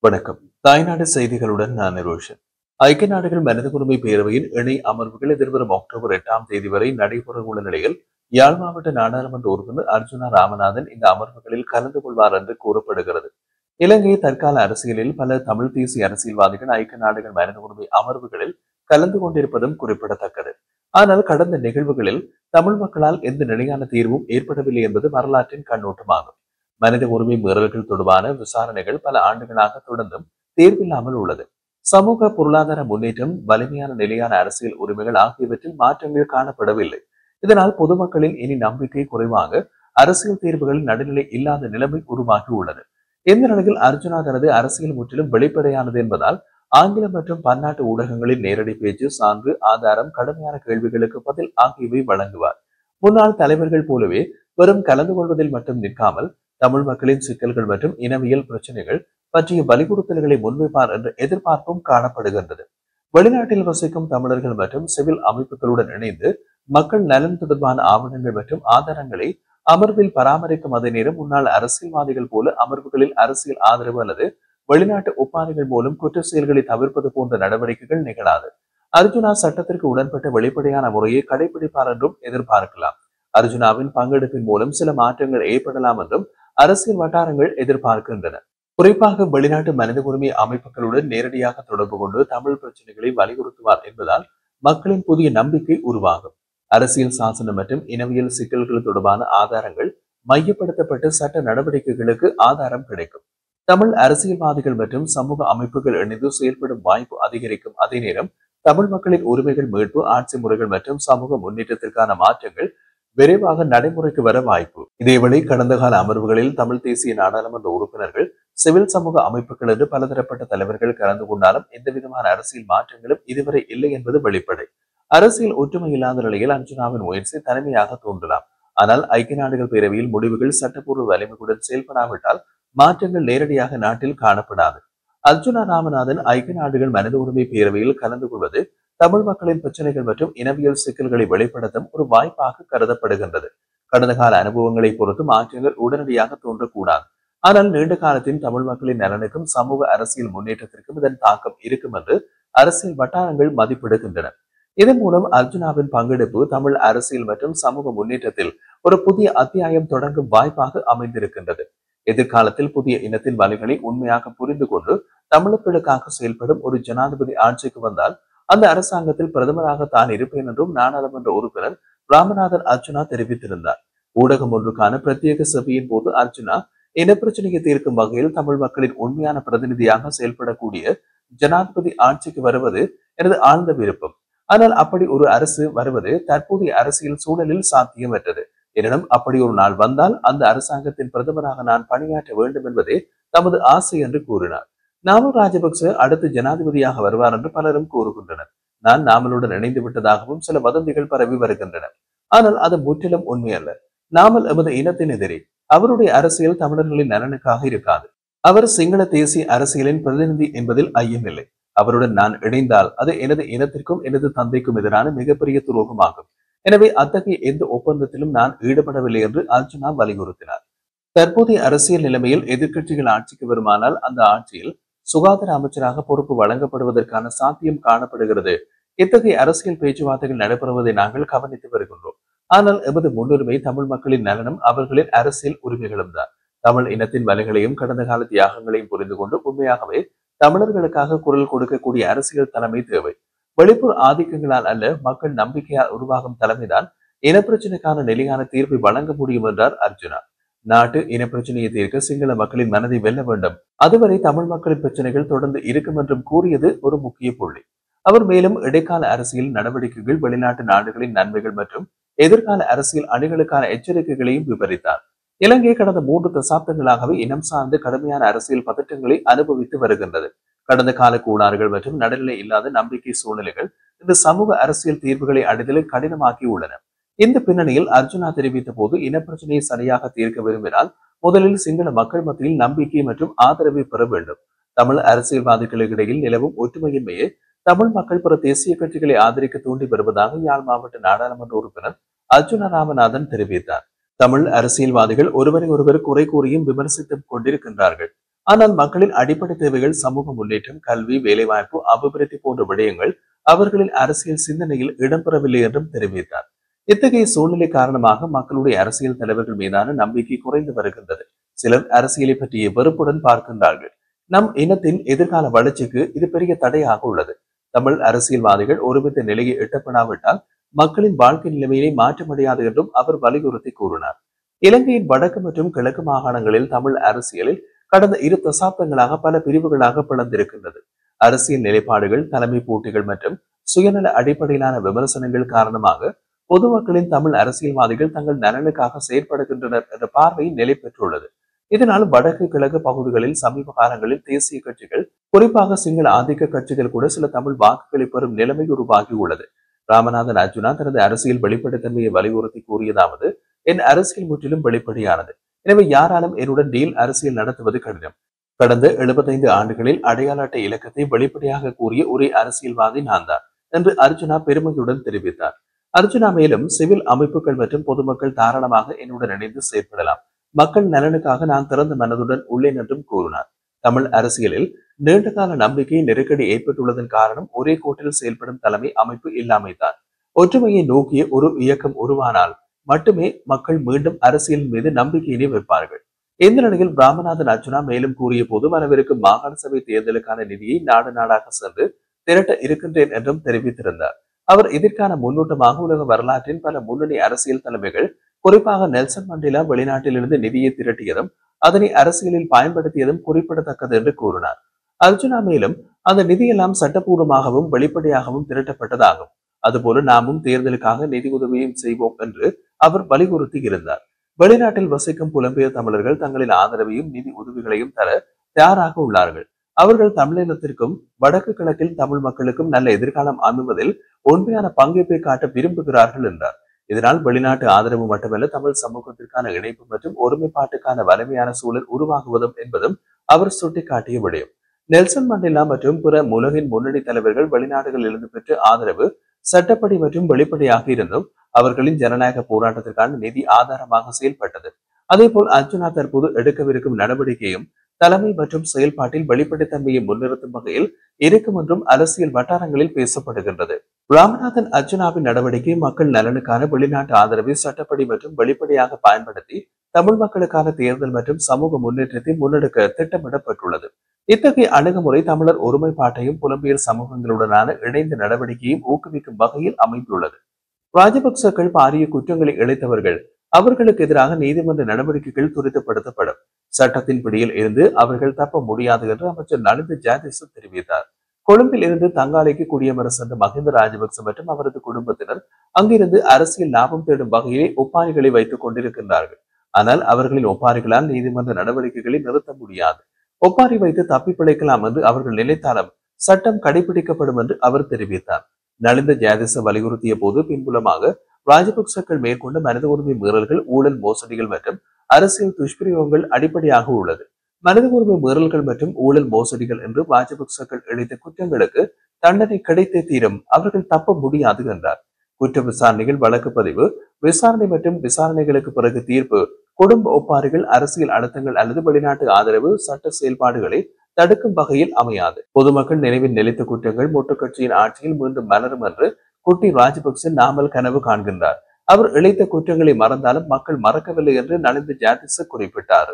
வணக்கம். தாய்நாடு செய்திகளுடன் நான் நிரோஷன். ஐக்கிய நாடுகள் மனித உரிமை பேரவையின் இணை அமர்வுகள் எதிர்வரும் அக்டோபர் 8ஆம் தேதி வரை நடைபெறவுள்ள நிலையில் யாழ் மாவட்ட நாடாளுமன்ற உறுப்பினர் அர்ஜுனா ராமநாதன் இந்த அமர்வுகளில் கலந்து கொள்வார் என்று கூறப்படுகிறது. இலங்கை தற்கால அரசியலில் பல தமிழ் தேசிய அரசியல்வாதிகள் ஐக்கிய நாடுகள் மனித உரிமை அமர்வுகளில் கலந்து கொண்டிருப்பதும் குறிப்பிடத்தக்கது. ஆனால் கடந்த நிகழ்வுகளில் தமிழ் மக்களால் எந்த நிலையான தீர்வும் ஏற்படவில்லை என்பது வரலாற்றின் கண்ணோட்டமாகும். மனித உரிமை மீறல்கள் தொடர்பான விசாரணைகள் பல ஆண்டுகளாக தொடர்ந்தும் தீர்வில்லாமல் உள்ளது. சமூக பொருளாதார முன்னேற்றம், வலிமையான நிலையான அரசியல் உரிமைகள் ஆகியவற்றில் மாற்றங்கள் காணப்படவில்லை. இதனால் பொதுமக்களின் இனி நம்பிக்கை குறைவாக, அரசியல் தீர்வுகளில் நடுநிலை இல்லாத நிலைமை உருவாகி உள்ளது. இந்த நிலையில் அர்ஜுனா தனது அரசியல் முற்றிலும் வெளிப்படையானது என்பதால் ஆங்கிலம் மற்றும் பன்னாட்டு ஊடகங்களில் நேரடி பேச்சு, சான்று, ஆதாரம், கடுமையான கேள்விகளுக்கு பதில் ஆகியவை வழங்குவார். முன்னாள் தலைவர்கள் போலவே வெறும் கலந்து கொள்வதில் மட்டும் நிற்காமல் தமிழ் மக்களின் சிக்கல்கள் மற்றும் இனவியல் பிரச்சனைகள் பற்றிய வலியுறுத்தல்களை முன்வைப்பார் என்ற எதிர்பார்ப்பும் காணப்படுகின்றது. வெளிநாட்டில் வசிக்கும் தமிழர்கள் மற்றும் சிவில் அமைப்புகளுடன் இணைந்து மக்கள் நலன் தொடர்பான ஆவணங்கள் மற்றும் ஆதாரங்களை அமர்வில் பராமரிக்கும் அதே நேரம் முன்னாள் அரசியல்வாதிகள் போல அமர்வுகளில் அரசியல் ஆதரவு அல்லது வெளிநாட்டு ஒப்பாரிகள் மூலம் குற்ற செயல்களை தவிர்ப்பது போன்ற நடவடிக்கைகள் நிகழாது. அர்ஜுனா சட்டத்திற்கு உடன்பட்ட வெளிப்படையான முறையை கடைபிடிப்பார் என்றும் எதிர்பார்க்கலாம். அர்ஜுனாவின் பங்கெடுப்பின் மூலம் சில மாற்றங்கள் ஏற்படலாம் என்றும் அரசியல் வட்டாரங்கள் எதிர்பார்க்கின்றன. குறிப்பாக வெளிநாட்டு மனித உரிமை அமைப்புகளுடன் நேரடியாக தொடர்பு கொண்டு தமிழ் பிரச்சனைகளை வலியுறுத்துவார் என்பதால் மக்களின் புதிய நம்பிக்கை உருவாகும். அரசியல் சாசனம் மற்றும் இனவியல் சிக்கல்கள் தொடர்பான ஆதாரங்கள் மையப்படுத்தப்பட்டு சட்ட நடவடிக்கைகளுக்கு ஆதாரம் கிடைக்கும். தமிழ் அரசியல்வாதிகள் மற்றும் சமூக அமைப்புகள் இணைந்து செயல்படும் வாய்ப்பு அதிகரிக்கும். அதே நேரம் தமிழ் மக்களின் உரிமைகள் மீட்பு, ஆட்சி முறைகள் மற்றும் சமூக முன்னேற்றத்திற்கான மாற்றங்கள் விரைவாக நடைமுறைக்கு வர வாய்ப்பு. இதேவேளை கடந்த கால அமர்வுகளில் தமிழ் தேசிய நாடாளுமன்ற உறுப்பினர்கள், சிவில் சமூக அமைப்புகள் என்று பலதரப்பட்ட தலைவர்கள் கலந்து கொண்டாலும் எந்தவிதமான அரசியல் மாற்றங்களும் இதுவரை இல்லை என்பது வெளிப்படை. அரசியல் ஒற்றுமை இல்லாத நிலையில் அர்ஜுனாவின் முயற்சி தனிமையாக தோன்றலாம். ஆனால் ஐக்கிய நாடுகள் பேரவையில் முடிவுகள் சட்டப்பூர்வ வலிமையுடன் செயல்படாவிட்டால் மாற்றங்கள் நேரடியாக நாட்டில் காணப்படாது. அர்ஜுனா ராமநாதன் ஐக்கிய நாடுகள் மனித உரிமை பேரவையில் கலந்து கொள்வது தமிழ் மக்களின் பிரச்சனைகள் மற்றும் இனவியல் சிக்கல்களை வெளிப்படுத்தும் ஒரு வாய்ப்பாக கருதப்படுகின்றது. கடந்த கால அனுபவங்களை பொறுத்து மாற்றங்கள் உடனடியாக தோன்றக்கூடாது. ஆனால் நீண்ட காலத்தின் தமிழ் மக்களின் நலனுக்கும் சமூக அரசியல் முன்னேற்றத்திற்கும் இதன் தாக்கம் இருக்கும் என்று அரசியல் வட்டாரங்கள் மதிப்பிடுகின்றன. இதன் மூலம் அர்ஜுனாவின் பங்கெடுப்பு தமிழ் அரசியல் மற்றும் சமூக முன்னேற்றத்தில் ஒரு புதிய அத்தியாயம் தொடங்கும் வாய்ப்பாக அமைந்திருக்கின்றது. எதிர்காலத்தில் புதிய இனத்தின் வழிகளை உண்மையாக புரிந்து கொண்டு தமிழர்களுக்காக செயல்படும் ஒரு ஜனாதிபதி ஆட்சிக்கு வந்தால் அந்த அரசாங்கத்தில் பிரதமராக தான் இருப்பேன் என்றும் நாடாளுமன்ற உறுப்பினர் ராமநாதன் அர்ஜுனா தெரிவித்திருந்தார். ஊடகம் ஒன்றுக்கான பிரத்யேக சபையின் போது அர்ஜுனா இனப்பிரச்சனையை தீர்க்கும் வகையில் தமிழ் மக்களின் உண்மையான பிரதிநிதியாக செயல்படக்கூடிய ஜனாதிபதி ஆட்சிக்கு வருவது எனது ஆழ்ந்த விருப்பம். ஆனால் அப்படி ஒரு அரசு வருவது தற்போதைய அரசியல் சூழலில் சாத்தியமற்றது. எனினும் அப்படி ஒரு நாள் வந்தால் அந்த அரசாங்கத்தின் பிரதமராக நான் பணியாற்ற வேண்டும் என்பதே தமது ஆசை என்று கூறினார். நாமல் ராஜபக்ச அடுத்து ஜனாதிபதியாக வருவார் என்று பலரும் கூறுகின்றனர். நான் நாமலுடன் இணைந்து விட்டதாகவும் சில வதந்திகள் பரவி வருகின்றன. ஆனால் அது முற்றிலும் உண்மையல்ல. நாமல் எமது இனத்தின் எதிரி. அவருடைய அரசியல் தமிழர்களின் நலனுக்காக இருக்காது. அவர் சிங்கள தேசிய அரசியலின் பிரதிநிதி என்பதில் ஐயமில்லை. அவருடன் நான் இணைந்தால் அது எனது இனத்திற்கும் எனது தந்தைக்கும் எதிரான மிகப்பெரிய துரோகமாகும். எனவே அத்தகைய எந்த ஒப்பந்தத்திலும் நான் ஈடுபடவில்லை என்று அர்ஜுனா வலியுறுத்தினார். தற்போதைய அரசியல் நிலைமையில் எதிர்க்கட்சிகள் ஆட்சிக்கு வருமானால் அந்த ஆட்சியில் சுகாதார அமைச்சராக பொறுப்பு வழங்கப்படுவதற்கான சாத்தியம் காணப்படுகிறது. இத்தகைய அரசியல் பேச்சுவார்த்தைகள் நடைபெறுவதை நாங்கள் கவனித்து வருகின்றோம். ஆனால் எமது முன்னுரிமை தமிழ் மக்களின் நலனும் அவர்களின் அரசியல் உரிமைகளும் தான். தமிழ் இனத்தின் வலிகளையும் கடந்த கால தியாகங்களையும் புரிந்து கொண்டு உண்மையாகவே தமிழர்களுக்காக குரல் கொடுக்கக்கூடிய அரசியல் தலைமை தேவை. வெளிப்புற ஆதிக்கங்களால் அல்ல, மக்கள் நம்பிக்கையால் உருவாகும் தலைமைதான் இனப்பிரச்சனைக்கான நிலையான தீர்வை வழங்க முடியும் என்றார் அர்ஜுனா. நாட்டு இனப்பிரச்சனையை தீர்க்க சிங்கள மக்களின் மனதை வெல்ல வேண்டும். அதுவரை தமிழ் மக்களின் பிரச்சனைகள் தொடர்ந்து இருக்கும் என்றும் கூறியது ஒரு முக்கிய புள்ளி. அவர் மேலும் இடைக்கால அரசியல் நடவடிக்கைகள், வெளிநாட்டு நாடுகளின் நன்மைகள் மற்றும் எதிர்கால அரசியல் அணிகளுக்கான எச்சரிக்கைகளையும் விவரித்தார். இலங்கை கடந்த 3 தசாப்தங்களாகவே இனம் சார்ந்த கடுமையான அரசியல் பதற்றங்களை அனுபவித்து வருகின்றது. கடந்த கால கூடாறுகள் மற்றும் நடுநிலை இல்லாத நம்பிக்கை சூழ்நிலைகள் இந்த சமூக அரசியல் தீர்வுகளை அடைதலை கடினமாக்கி உள்ளன. இந்த பின்னணியில் அர்ஜுனா தெரிவித்த போது இனப்பிரச்சனையை சரியாக தீர்க்க விரும்பினால் முதலில் சிங்கள மக்கள் மத்தியில் நம்பிக்கை மற்றும் ஆதரவை பெற வேண்டும். தமிழ் அரசியல்வாதிகளுக்கு இடையில் நிலவும் ஒற்றுமையின்மையே தமிழ் மக்கள் பிற தேசிய கட்சிகளை ஆதரிக்க தூண்டி வருவதாக யாழ் மாவட்ட நாடாளுமன்ற உறுப்பினர் அர்ஜுனா ராமநாதன் தெரிவித்தார். தமிழ் அரசியல்வாதிகள் ஒருவரை ஒருவர் குறை கூறியும் விமர்சித்தும் கொண்டிருக்கின்றார்கள். ஆனால் மக்களின் அடிப்படை தேவைகள், சமூக முன்னேற்றம், கல்வி, வேலைவாய்ப்பு, அபிவிருத்தி போன்ற விடயங்கள் அவர்களின் அரசியல் சிந்தனையில் இடம்பெறவில்லை என்றும் தெரிவித்தார். இத்தகைய சூழ்நிலை காரணமாக மக்களுடைய அரசியல் தலைவர்கள் மீதான நம்பிக்கை குறைந்து வருகின்றது. சிலர் அரசியலை பற்றிய வெறுப்புடன் பார்க்கின்றார்கள். நம் இனத்தின் எதிர்கால வளர்ச்சிக்கு இது பெரிய தடையாக உள்ளது. தமிழ் அரசியல்வாதிகள் ஒருமித்த நிலையை எட்டப்படாவிட்டால் மக்களின் வாழ்க்கை நிலைமையை மாற்ற முடியாது என்றும் அவர் வலியுறுத்தி கூறினார். இலங்கையின் வடக்கு மற்றும் கிழக்கு மாகாணங்களில் தமிழ் அரசியலில் கடந்த 2 தசாப்தங்களாக பல பிரிவுகளாக பிளந்திருக்கின்றது. அரசியல் நிலைப்பாடுகள், தலைமை போட்டிகள் மற்றும் சுயநல அடிப்படையிலான விமர்சனங்கள் காரணமாக பொதுமக்களின் தமிழ் அரசியல்வாதிகள் தங்கள் நலனுக்காக செயற்படுகின்றனர் என்ற பார்வை நிலை பெற்றுள்ளது. இதனால் வடக்கு கிழக்கு பகுதிகளில் சமீப காலங்களில் தேசிய கட்சிகள், குறிப்பாக சிங்கள ஆதிக்க கட்சிகள் கூட சில தமிழ் வாக்குகளை பெறும் நிலைமை உருவாகியுள்ளது. ராமநாதன் அர்ஜுனா தனது அரசியல் வெளிப்படைத்தன்மையை வலியுறுத்தி கூறியதாவது, என் அரசியல் முற்றிலும் வெளிப்படையானது. எனவே யாராலும் என்னுடன் டீல் அரசியல் நடத்துவது கடினம். கடந்த 75 ஆண்டுகளில் அடையாள அட்டை இலக்கத்தை வெளிப்படையாக கூறிய ஒரே அரசியல்வாதி நான் தான் என்று அர்ஜுனா பெருமையுடன் தெரிவித்தார். அர்ஜுனா மேலும், சிவில் அமைப்புகள் மற்றும் பொதுமக்கள் தாராளமாக என்னுடன் இணைந்து செயற்படலாம். மக்கள் நலனுக்காக நான் திறந்த மனதுடன் உள்ளேன் என்றும் கூறினார். தமிழ் அரசியலில் நீண்டகால நம்பிக்கை நெருக்கடி ஏற்பட்டுள்ளதன் காரணம் ஒரே கோட்டில் செயல்படும் தலைமை அமைப்பு இல்லாமைதான். ஒற்றுமையை நோக்கிய ஒரு இயக்கம் உருவானால் மட்டுமே மக்கள் மீண்டும் அரசியல் மீது நம்பிக்கையினை வைப்பார்கள். இந்த நிலையில் ராமநாதன் அர்ஜுனா மேலும் கூறிய போது, வரவிருக்கும் மாகாண சபை தேர்தலுக்கான நிதியை நாடு நாடாக சென்று திரட்ட இருக்கின்றேன் என்றும் தெரிவித்திருந்தார். அவர் இதற்கான முன்னோட்டமாக உலக வரலாற்றின் பல முன்னணி அரசியல் தலைமைகள், குறிப்பாக நெல்சன் மண்டேலா வெளிநாட்டிலிருந்து நிதியை திரட்டியதும் அதனை அரசியலில் பயன்படுத்தியதும் குறிப்பிடத்தக்கது என்று கூறினார். அர்ஜுனா மேலும், அந்த நிதியெல்லாம் சட்டப்பூர்வமாகவும் வெளிப்படையாகவும் திரட்டப்பட்டதாகும். அதுபோல நாமும் தேர்தலுக்காக நிதி உதவியும் செய்வோம் என்று அவர் வலியுறுத்தி இருந்தார். வெளிநாட்டில் வசிக்கும் புலம்பெயர் தமிழர்கள் தங்களின் ஆதரவையும் நிதி உதவிகளையும் தர தயாராக உள்ளார்கள். அவர்கள் தமிழினத்திற்கும் வடக்கு கிழக்கில் தமிழ் மக்களுக்கும் நல்ல எதிர்காலம் அமைவதில் உண்மையான பங்கேற்பை காட்ட விரும்புகிறார்கள் என்றார். இதனால் வெளிநாட்டு ஆதரவு மட்டுமல்ல, தமிழ் சமூகத்திற்கான இணைப்பு மற்றும் ஒருமைப்பாட்டுக்கான வலிமையான சூழல் உருவாகுவதும் என்பதும் அவர் சுட்டிக்காட்டிய விடயம். நெல்சன் மண்டேலா மற்றும் பிற உலகின் முன்னணி தலைவர்கள் வெளிநாடுகளில் இருந்து பெற்ற ஆதரவு சட்டப்படி மற்றும் வெளிப்படையாக இருந்தும் அவர்களின் ஜனநாயக போராட்டத்திற்கான நிதி ஆதாரமாக செயல்பட்டது. அதேபோல் அர்ஜுனா தற்போது எடுக்கவிருக்கும் நடவடிக்கையும் தலைமை மற்றும் செயல்பாட்டில் வெளிப்படைத்தன்மையை முன்னிறுத்தும் வகையில் இருக்கும் என்றும் அரசியல் வட்டாரங்களில் பேசப்படுகின்றது. ராமநாதன் அர்ஜுனாவின் நடவடிக்கை மக்கள் நலனுக்கான வெளிநாட்டு ஆதரவை சட்டப்படி மற்றும் வெளிப்படையாக பயன்படுத்தி தமிழ் மக்களுக்கான தேர்தல் மற்றும் சமூக முன்னேற்றத்தை முன்னெடுக்க திட்டமிடப்பட்டுள்ளது. இத்தகைய அணுகுமுறை தமிழர் ஒருமைப்பாட்டையும் புலம்பெயர் சமூகங்களுடனான இணைந்த நடவடிக்கையும் ஊக்குவிக்கும் வகையில் அமைந்துள்ளது. ராஜபக்சர்கள் பாரிய குற்றங்களை இழைத்தவர்கள். அவர்களுக்கு எதிராக நீதிமன்ற நடவடிக்கைகள் துரிதப்படுத்தப்படும். சட்டத்தின் பிடியில் இருந்து அவர்கள் தப்ப முடியாது என்று அமைச்சர் நலிந்த ஜாதிச தெரிவித்தார். கொழும்பில் இருந்து தங்காலைக்கு குடியமர சென்ற மஹிந்த ராஜபக்ச மற்றும் அவரது குடும்பத்தினர் அங்கிருந்து அரசியல் லாபம் தேடும் வகையிலே ஒப்பாரிகளை வைத்துக் கொண்டிருக்கின்றார்கள். ஆனால் அவர்களின் ஒப்பாரிகளால் நீதிமன்ற நடவடிக்கைகளை நிறுத்த முடியாது. ஒப்பாரி வைத்து தப்பி பிழைக்கலாம் என்று அவர்கள் நினைத்தாலும் சட்டம் கடைபிடிக்கப்படும் என்று அவர் தெரிவித்தார். நலிந்த ஜாதிச வலியுறுத்திய போது, பின்புலமாக ராஜபக்சர்கள் மேற்கொண்ட மனித உரிமை மீறல்கள், ஊழல், மோசடிகள் மற்றும் அரசியல் துஷ்பிரயோகங்கள் அடிப்படையாக உள்ளது. மனித உரிமை மீறல்கள் மற்றும் ஊழல், மோசடிகள் என்று ராஜபக்சர்கள் இழைத்த குற்றங்களுக்கு தண்டனை கிடைத்தே தீரும். அவர்கள் தப்ப முடியாது என்றார். குற்ற விசாரணைகள், வழக்கு பதிவு, விசாரணை மற்றும் விசாரணைகளுக்கு பிறகு தீர்ப்பு, குடும்ப ஒப்பாரிகள், அரசியல் அழுத்தங்கள் அல்லது வெளிநாட்டு ஆதரவு சட்ட செயல்பாடுகளை தடுக்கும் வகையில் அமையாது. பொதுமக்கள் நினைவில் நிலைத்த குற்றங்கள் மொட்டு கட்சியின் ஆட்சியில் மீண்டும் மலரும் என்று குட்டி ராஜபக்ச நாமல் கனவு காண்கின்றார். அவர் இழைத்த குற்றங்களை மறந்தாலும் மக்கள் மறக்கவில்லை என்று நலிந்த ஜாதிச குறிப்பிட்டார்.